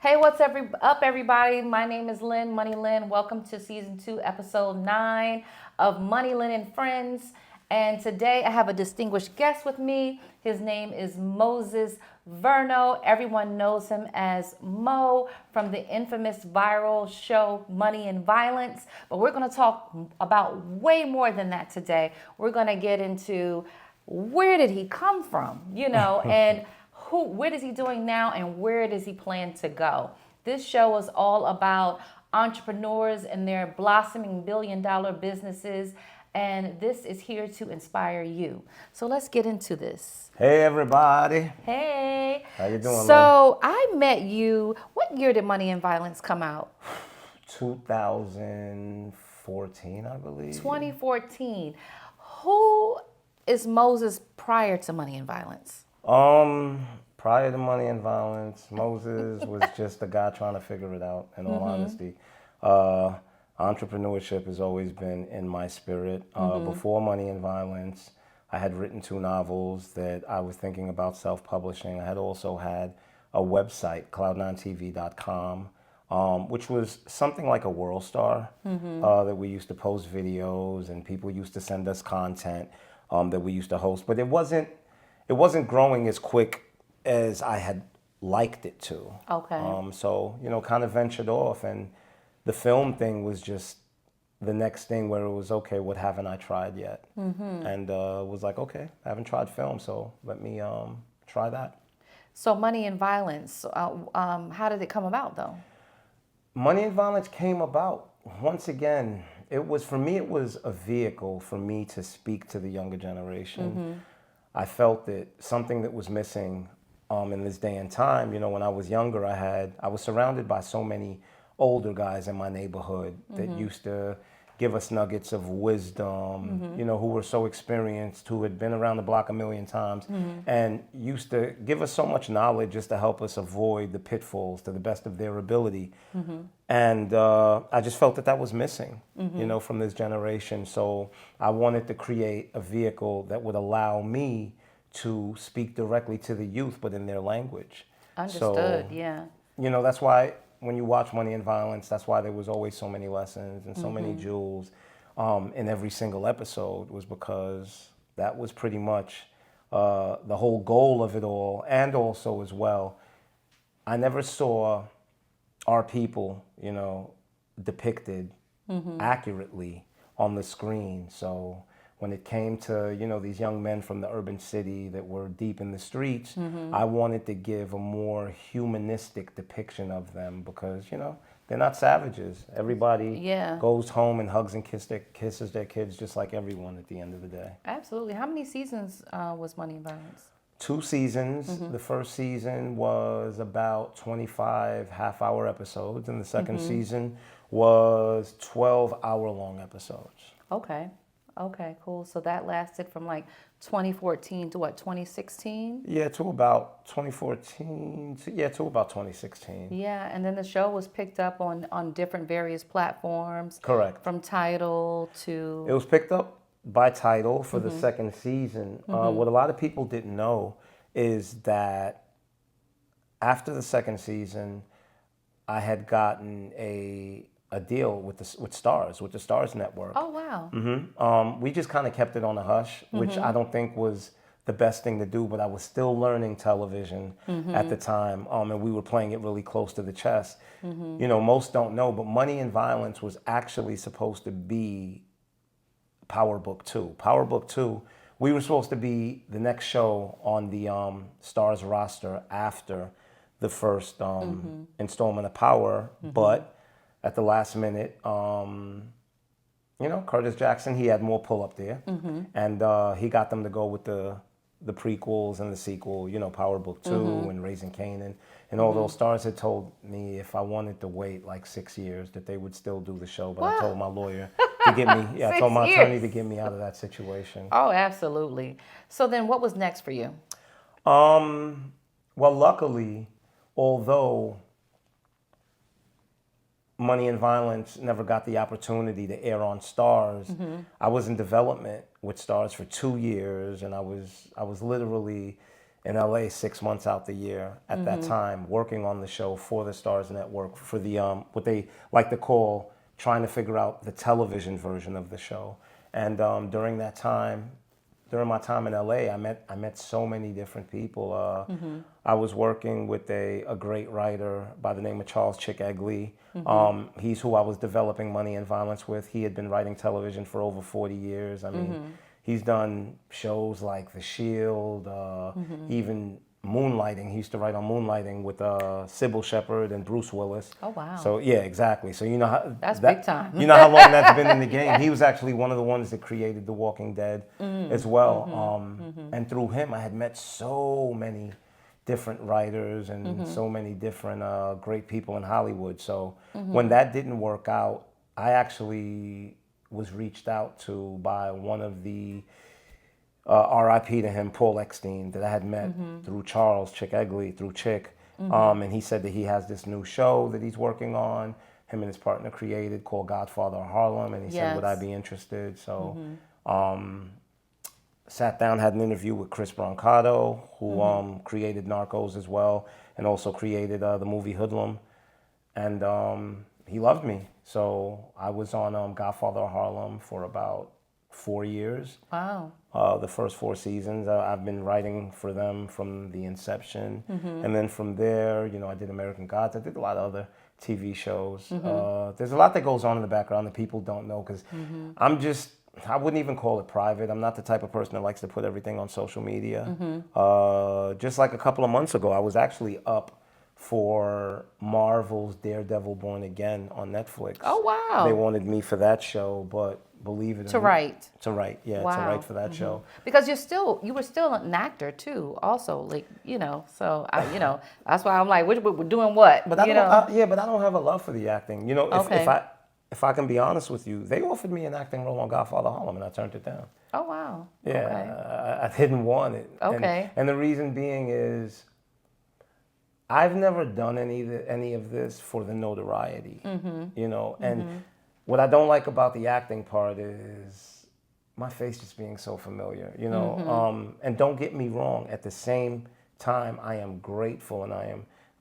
Hey, what's up, everybody? My name is Lynn, Money Lynn. Welcome to season 2, episode 9 of Money Lynn Friends. And today I have a distinguished guest with me. His name is Moise Verneau. Everyone knows him as Mo from the infamous viral show Money and Violence. But we're going to talk about way more than that today. We're going to get into where did he come from, and what is he doing now and where does he plan to go? This show is all about entrepreneurs and their blossoming billion-dollar businesses, and this is here to inspire you. So let's get into this. Hey everybody. Hey. How you doing, So I met you, what year did Money and Violence come out? 2014, I believe. 2014. Who is Moses prior to Money and Violence? Prior to Money and Violence, Moses was just a guy trying to figure it out, in all honesty. Entrepreneurship has always been in my spirit. Before Money and Violence, I had written 2 novels that I was thinking about self-publishing. I had also had a website, cloud9tv.com, which was something like a World Star, that we used to post videos and people used to send us content that we used to host. But it wasn't growing as quick as I had liked it to. Okay. So, kind of ventured off, and the film thing was just the next thing where it was, okay, what haven't I tried yet? And was like, okay, I haven't tried film, so let me try that. So Money and Violence, how did it come about though? Money and Violence came about, once again, it was a vehicle for me to speak to the younger generation. I felt that something that was missing in this day and time, when I was younger, I was surrounded by so many older guys in my neighborhood that used to give us nuggets of wisdom, who were so experienced, who had been around the block a million times, and used to give us so much knowledge just to help us avoid the pitfalls to the best of their ability. And I just felt that was missing, from this generation. So I wanted to create a vehicle that would allow me to speak directly to the youth, but in their language. Understood, So, yeah. that's why when you watch Money and Violence, that's why there was always so many lessons and so many jewels in every single episode, was because that was pretty much the whole goal of it all. And also as well, I never saw our people, depicted accurately on the screen. So when it came to, these young men from the urban city that were deep in the streets, I wanted to give a more humanistic depiction of them because, they're not savages. Everybody goes home and hugs and kisses their kids just like everyone at the end of the day. Absolutely. How many seasons was Money and Violence? 2 seasons. The first season was about 25 half-hour episodes, and the second season was 12-hour-long episodes. Okay, cool. So that lasted from like 2014 to what, 2016? Yeah, to about 2014. To about 2016. Yeah, and then the show was picked up on different various platforms. Correct. From Tidal to... It was picked up by Tidal for the second season. What a lot of people didn't know is that after the second season, I had gotten a deal with the Stars Network. Oh, wow. We just kind of kept it on the hush, which I don't think was the best thing to do, but I was still learning television at the time, and we were playing it really close to the chest. Most don't know, but Money and Violence was actually supposed to be Power Book 2. Power Book 2, we were supposed to be the next show on the Stars roster after the first installment of Power, but at the last minute, Curtis Jackson, he had more pull up there, and he got them to go with the prequels and the sequel, Power Book 2 and Raising Canaan, and all those stars had told me if I wanted to wait like 6 years that they would still do the show, but I told my lawyer to get me, I told my attorney to get me out of that situation. Oh, absolutely. So then what was next for you? Well, luckily, although Money and Violence never got the opportunity to air on Stars, I was in development with Stars for 2 years, and I was literally in LA 6 months out the year at that time, working on the show for the Stars Network for the what they like to call trying to figure out the television version of the show. And during that time, during my time in LA, I met so many different people. I was working with a great writer by the name of Charles Chick Egley. He's who I was developing Money and Violence with. He had been writing television for over 40 years. I mean, he's done shows like The Shield, even Moonlighting. He used to write on Moonlighting with Sybil Shepherd and Bruce Willis. Oh, wow. So yeah, exactly. So you know how That's big time. You know how long that's been in the game. He was actually one of the ones that created The Walking Dead as well. And through him, I had met so many different writers and so many different great people in Hollywood. So when that didn't work out, I actually was reached out to by one of the R.I.P. to him, Paul Eckstein, that I had met through Charles Chick Egley, through Chick. And he said that he has this new show that he's working on, him and his partner created, called Godfather of Harlem. And he said, would I be interested? So sat down, had an interview with Chris Brancato, who created Narcos as well, and also created the movie Hoodlum. And he loved me. So I was on Godfather of Harlem for about 4 years. Wow. The first 4 seasons. I've been writing for them from the inception. And then from there, you know, I did American Gods. I did a lot of other TV shows. There's a lot that goes on in the background that people don't know because I wouldn't even call it private. I'm not the type of person that likes to put everything on social media. Just like a couple of months ago, I was actually up for Marvel's Daredevil Born Again on Netflix. Oh, wow. They wanted me for that show, but believe it To write. To write, yeah, Wow. to write for that show. Because you were still an actor too, also, like, you know. So that's why I'm like, we're doing what? But I don't have a love for the acting. You know, if I can be honest with you, they offered me an acting role on Godfather Harlem, and I turned it down. Oh, wow. Yeah, Okay. I didn't want it. Okay. And the reason being is, I've never done any of this for the notoriety. You know, and what I don't like about the acting part is my face just being so familiar, you know. And don't get me wrong, at the same time, I am grateful and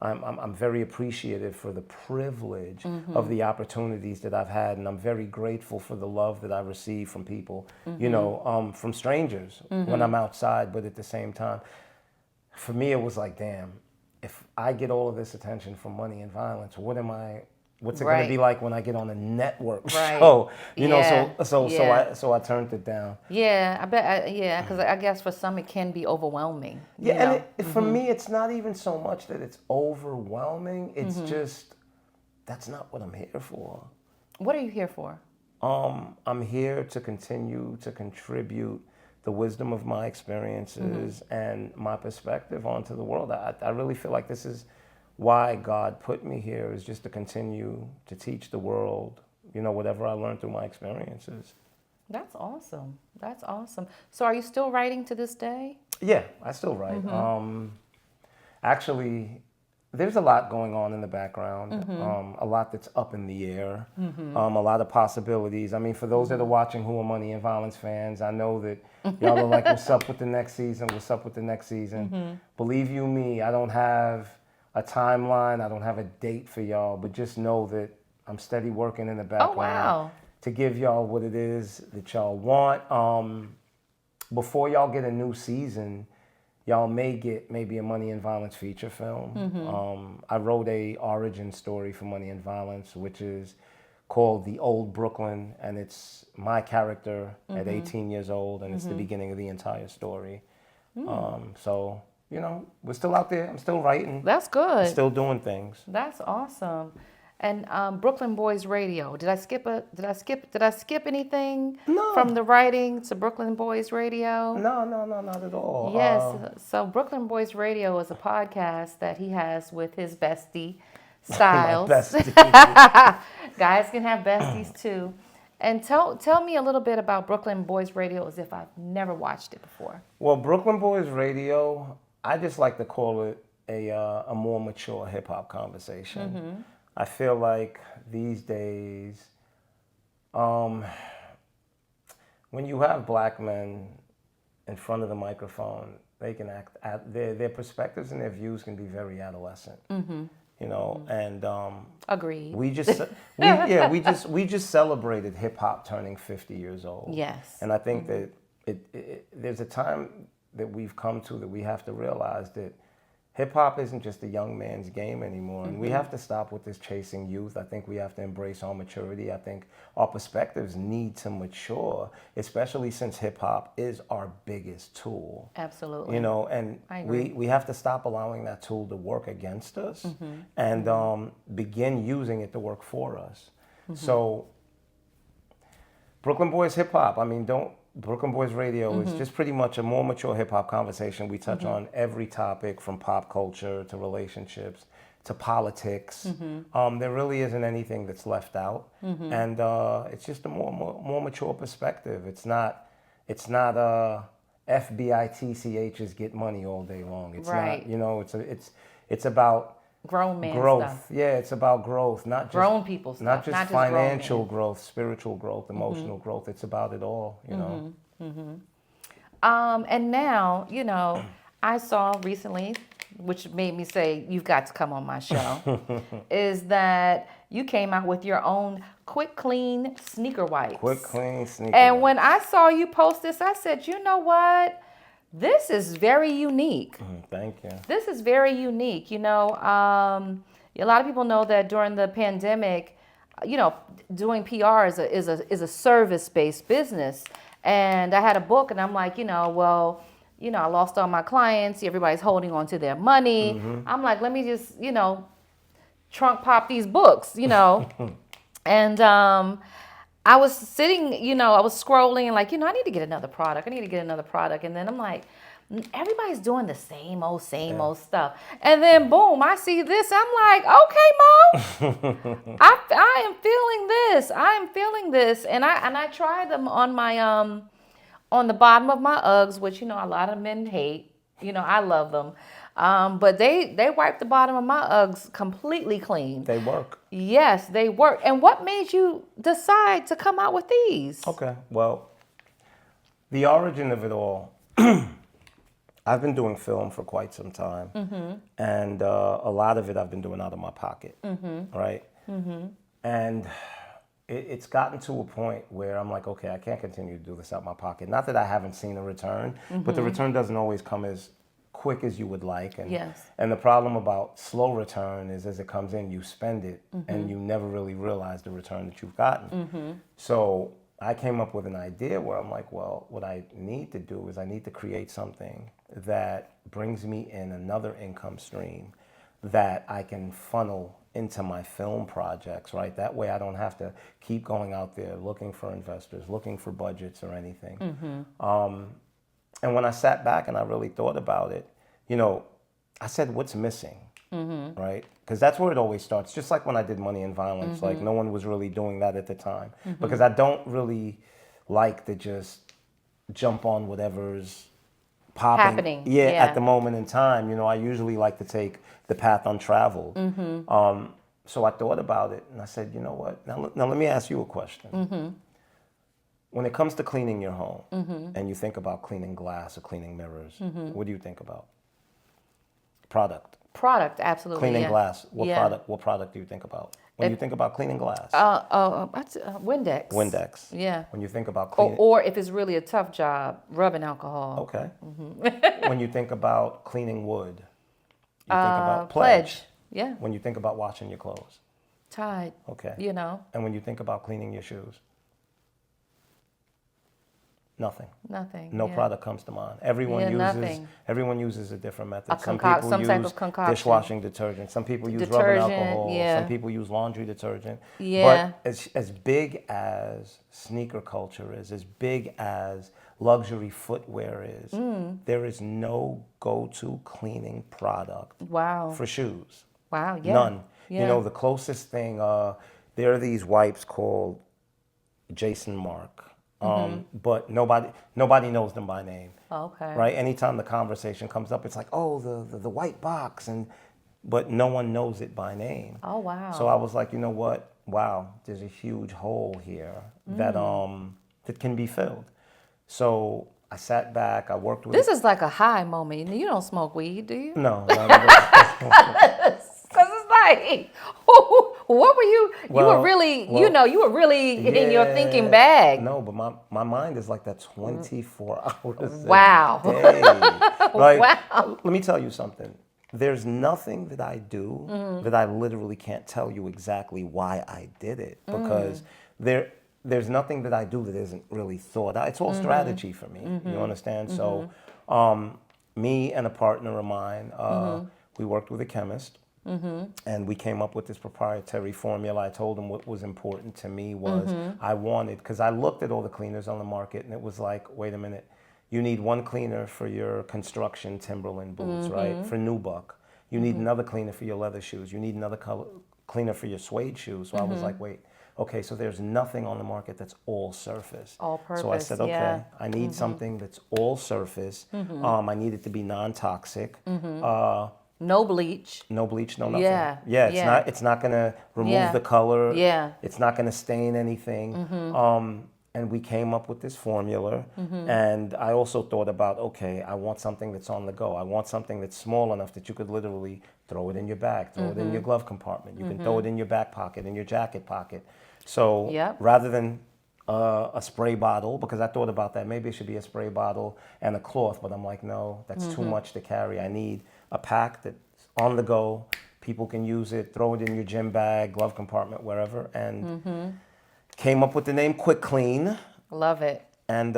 I'm very appreciative for the privilege of the opportunities that I've had, and I'm very grateful for the love that I receive from people, you know, from strangers when I'm outside. But at the same time, for me, it was like, damn, if I get all of this attention from Money and Violence, what's it going to be like when I get on a network show? You know, so I turned it down. Yeah, I bet. Because I guess for some it can be overwhelming. Yeah, and for me, it's not even so much that it's overwhelming. It's just that's not what I'm here for. What are you here for? I'm here to continue to contribute the wisdom of my experiences and my perspective onto the world. I really feel like this is why God put me here, is just to continue to teach the world, you know, whatever I learned through my experiences. That's awesome. That's awesome. So are you still writing to this day? Yeah, I still write. Actually, there's a lot going on in the background, a lot that's up in the air, a lot of possibilities. I mean, for those that are watching who are Money and Violence fans, I know that y'all are like, what's up with the next season? What's up with the next season? Believe you me, I don't have a timeline. I don't have a date for y'all, but just know that I'm steady working in the background to give y'all what it is that y'all want. Before y'all get a new season, y'all may get maybe a Money and Violence feature film. I wrote a origin story for Money and Violence, which is called The Old Brooklyn, and it's my character at 18 years old, and it's the beginning of the entire story. So, you know, we're still out there. I'm still writing. That's good. Still doing things. That's awesome. And Brooklyn Boys Radio. Did I skip anything from the writing to Brooklyn Boys Radio? No, not at all. Yes. So Brooklyn Boys Radio is a podcast that he has with his bestie, Styles. My bestie. Guys can have besties too. And tell me a little bit about Brooklyn Boys Radio as if I've never watched it before. Well, Brooklyn Boys Radio, I just like to call it a more mature hip hop conversation. I feel like these days, when you have black men in front of the microphone, They can act at their perspectives and their views can be very adolescent. You know, and Agreed. we just we just celebrated hip hop turning 50 years old. Yes. And I think that there's a time that we've come to that we have to realize that hip hop isn't just a young man's game anymore, and we have to stop with this chasing youth. I think we have to embrace our maturity. I think our perspectives need to mature, especially since hip hop is our biggest tool. Absolutely. You know, and I agree. we have to stop allowing that tool to work against us and begin using it to work for us. So Brooklyn Boys Hip Hop, I mean, Brooklyn Boys Radio is just pretty much a more mature hip hop conversation. We touch on every topic from pop culture to relationships to politics. There really isn't anything that's left out, and it's just a more mature perspective. It's not FBITCHs get money all day long. It's not, you know, it's about Grown man growth. stuff. Yeah, it's about growth, not just Grown people stuff. not just not just grown financial men. growth, spiritual growth, emotional growth. It's about it all, you know. And now, you know, I saw recently, which made me say, you've got to come on my show, is that you came out with your own Quick Clean sneaker wipes. Quick Clean sneaker. And when I saw you post this, I said, you know what? This is very unique. Thank you. This is very unique. You know, a lot of people know that during the pandemic, you know, doing PR is a service-based business. And I had a book, and I'm like, you know, well, you know, I lost all my clients. Everybody's holding on to their money. I'm like, let me just, you know, trunk pop these books, you know. And I was sitting, you know, I was scrolling and like, you know, I need to get another product. And then I'm like, everybody's doing the same old stuff. And then boom, I see this. I'm like, okay, Mo, I am feeling this. I am feeling this. And I tried them on my on the bottom of my Uggs, which, you know, a lot of men hate. You know, I love them. But they wiped the bottom of my Uggs completely clean. They work. Yes, they work. And what made you decide to come out with these? Okay, well, the origin of it all, I've been doing film for quite some time, and a lot of it I've been doing out of my pocket, right? And it's gotten to a point where I'm like, okay, I can't continue to do this out of my pocket. Not that I haven't seen a return, but the return doesn't always come as quick as you would like. And, Yes. and the problem about slow return is as it comes in, you spend it and you never really realize the return that you've gotten. So I came up with an idea where I'm like, well, what I need to do is I need to create something that brings me in another income stream that I can funnel into my film projects, right? That way I don't have to keep going out there looking for investors, looking for budgets or anything. And when I sat back and I really thought about it, you know, I said, what's missing, right? Because that's where it always starts. Just like when I did Money and Violence, like no one was really doing that at the time. Because I don't really like to just jump on whatever's popping. Happening. Yeah, Yeah. at the moment in time. You know, I usually like to take the path untraveled. So I thought about it and I said, you know what? Now let me ask you a question. When it comes to cleaning your home and you think about cleaning glass or cleaning mirrors, what do you think about? Product. Product, absolutely. Cleaning yeah. glass. Yeah. What product do you think about? When you think about cleaning glass? Windex. Windex. Yeah. When you think about cleaning... Or if it's really a tough job, rubbing alcohol. Okay. When you think about cleaning wood, you think about Pledge. Yeah. When you think about washing your clothes. Tide. Okay. You know. And when you think about cleaning your shoes. Nothing. No yeah. product comes to mind. Everyone uses a different method. Some type people use of concoction. dishwashing detergent. Some people use rubbing Detergent, alcohol. yeah. Some people use laundry detergent. Yeah. But as big as sneaker culture is, as big as luxury footwear is, there is no go-to cleaning product for shoes. Wow, yeah. None. Yeah. You know, the closest thing, there are these wipes called Jason Mark. But nobody knows them by name. Okay. Right? Anytime the conversation comes up, it's like, oh, the white box, but no one knows it by name. Oh, wow. So I was like, you know what? Wow, there's a huge hole here that can be filled. So I sat back. I worked with. This is like a high moment. You don't smoke weed, do you? No. Because it's like, what were you? You were really, you were really in your thinking bag. No, but my mind is like that 24 hours Wow. a day. Like, Wow. let me tell you something. There's nothing that I do that I literally can't tell you exactly why I did it, because there's nothing that I do that isn't really thought out. It's all strategy for me. You understand? So, me and a partner of mine, we worked with a chemist. And we came up with this proprietary formula. I told him what was important to me was I wanted, because I looked at all the cleaners on the market and it was like, wait a minute, you need one cleaner for your construction Timberland boots, right? For nubuck. You need another cleaner for your leather shoes. You need another cleaner for your suede shoes. So I was like, wait, okay, so there's nothing on the market that's all surface. All purpose, so I said, okay, I need something that's all surface. I need it to be non-toxic. No bleach. No bleach, no nothing. Yeah. It's not gonna remove the color. Yeah. It's not gonna stain anything. And we came up with this formula. And I also thought about, okay, I want something that's on the go. I want something that's small enough that you could literally throw it in your bag, throw it in your glove compartment. You can throw it in your back pocket, in your jacket pocket. So rather than a spray bottle, because I thought about that, maybe it should be a spray bottle and a cloth, but I'm like, no, that's too much to carry. I need a pack that's on the go. People can use it, throw it in your gym bag, glove compartment, wherever. And came up with the name Quick Clean. Love it. And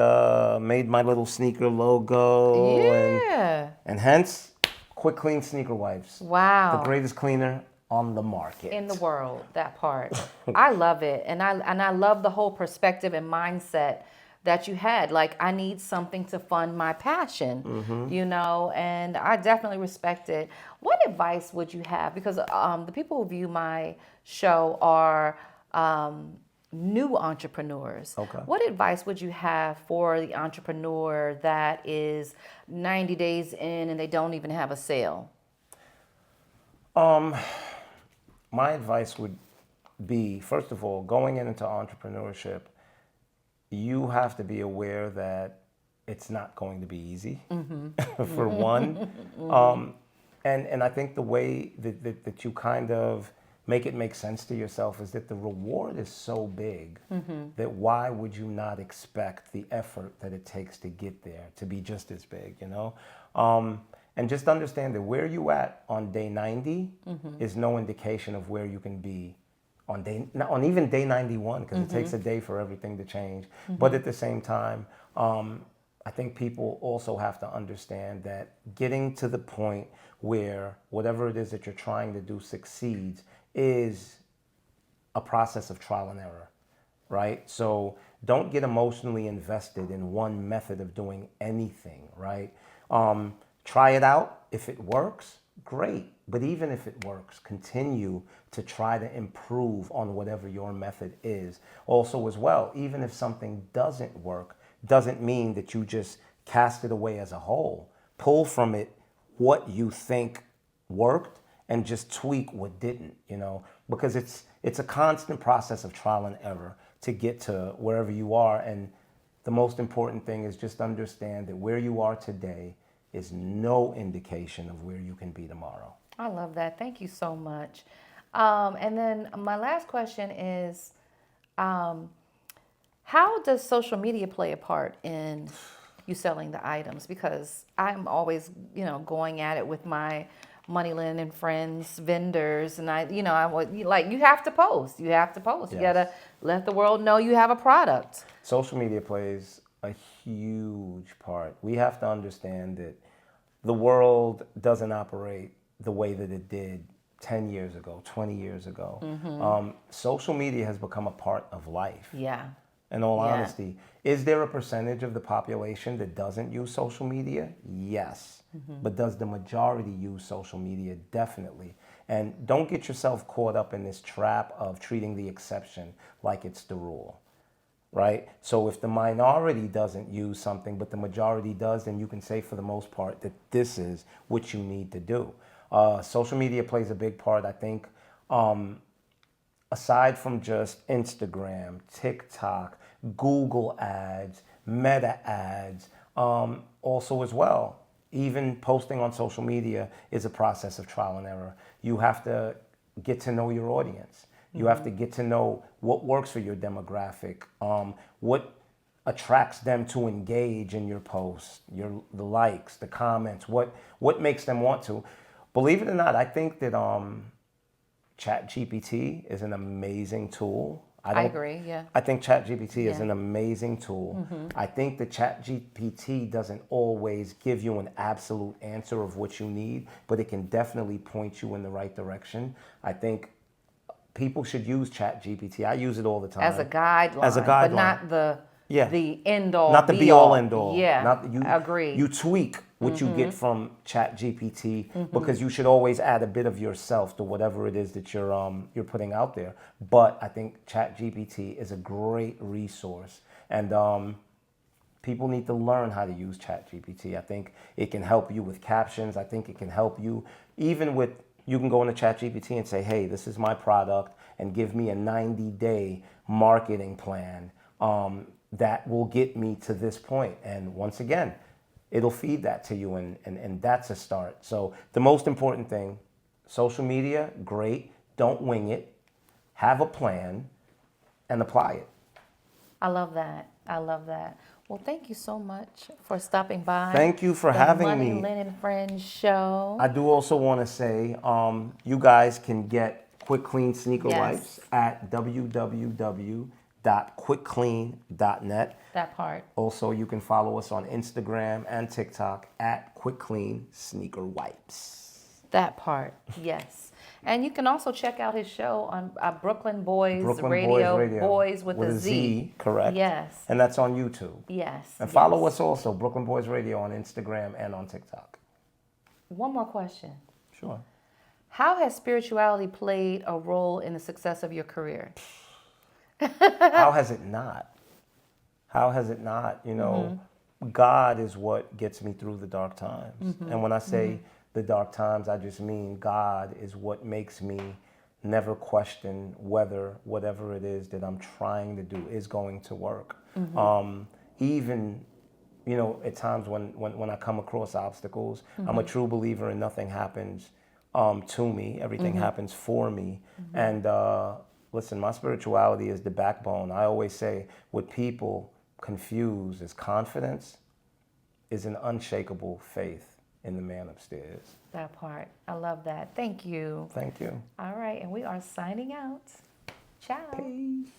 made my little sneaker logo. Yeah. And hence, Quick Clean sneaker wipes. Wow. The greatest cleaner on the market. In the world, that part. I love it. And I love the whole perspective and mindset that you had. Like, I need something to fund my passion, you know, and I definitely respect it. What advice would you have? Because the people who view my show are new entrepreneurs. Okay. What advice would you have for the entrepreneur that is 90 days in and they don't even have a sale? My advice would be, first of all, going into entrepreneurship, you have to be aware that it's not going to be easy, for one. And I think the way that you kind of make it make sense to yourself is that the reward is so big that why would you not expect the effort that it takes to get there to be just as big, you know? And just understand that where you at on day 90 is no indication of where you can be on even day 91, because it takes a day for everything to change. But at the same time, I think people also have to understand that getting to the point where whatever it is that you're trying to do succeeds is a process of trial and error, right? So don't get emotionally invested in one method of doing anything, right? Try it out. If it works, great. But even if it works, continue to try to improve on whatever your method is. Also as well, even if something doesn't work, doesn't mean that you just cast it away as a whole. Pull from it what you think worked and just tweak what didn't, you know, because it's a constant process of trial and error to get to wherever you are. And the most important thing is just understand that where you are today is no indication of where you can be tomorrow. I love that. Thank you so much. And then my last question is, how does social media play a part in you selling the items? Because I'm always, going at it with my Money Lynn and Friends vendors, and I like, you have to post. You have to post. Yes. You gotta let the world know you have a product. Social media plays a huge part. We have to understand that the world doesn't operate the way that it did 10 years ago, 20 years ago. Social media has become a part of life. Yeah. In all honesty, is there a percentage of the population that doesn't use social media? Yes. But does the majority use social media? Definitely. And don't get yourself caught up in this trap of treating the exception like it's the rule, right? So if the minority doesn't use something, but the majority does, then you can say for the most part that this is what you need to do. Social media plays a big part, I think. Aside from just Instagram, TikTok, Google ads, Meta ads, Also as well, even posting on social media is a process of trial and error. You have to get to know your audience. You have to get to know what works for your demographic, what attracts them to engage in your posts, the likes, the comments, what makes them want to. Believe it or not, I think that ChatGPT is an amazing tool. I agree, yeah. I think ChatGPT is Yeah. an amazing tool. I think that ChatGPT doesn't always give you an absolute answer of what you need, but it can definitely point you in the right direction. I think people should use ChatGPT. I use it all the time. As a guideline. As a guideline. But not the Yeah. the end all. Not the be all end all. Yeah. Not you. Agreed. You tweak what you get from ChatGPT because you should always add a bit of yourself to whatever it is that you're putting out there. But I think ChatGPT is a great resource, and people need to learn how to use ChatGPT. I think it can help you with captions. I think it can help you even with. You can go into ChatGPT and say, "Hey, this is my product, and give me a 90-day marketing plan." That will get me to this point. And once again, it'll feed that to you, and that's a start. So the most important thing, social media, great. Don't wing it. Have a plan and apply it. I love that. I love that. Well, thank you so much for stopping by. Thank you for the having Money me. Lynn Friends Show. I do also want to say you guys can get Quick Clean Sneaker Yes. Wipes at www.quickclean.net. That part. Also, you can follow us on Instagram and TikTok at Quick Clean Sneaker Wipes. That part. Yes. And you can also check out his show on Brooklyn Boys Brooklyn Radio. Boys Radio. Boys with a Z. Correct. Yes. And that's on YouTube. Yes. And follow yes. us also, Brooklyn Boys Radio, on Instagram and on TikTok. One more question. Sure. How has spirituality played a role in the success of your career? How has it not? How has it not? You know, God is what gets me through the dark times. And when I say the dark times, I just mean God is what makes me never question whether whatever it is that I'm trying to do is going to work. Even, you know, at times when I come across obstacles, I'm a true believer in nothing happens to me. Everything happens for me. And listen, my spirituality is the backbone. I always say what people confuse as confidence is an unshakable faith in the man upstairs. That part. I love that. Thank you. Thank you. All right. And we are signing out. Ciao. Peace.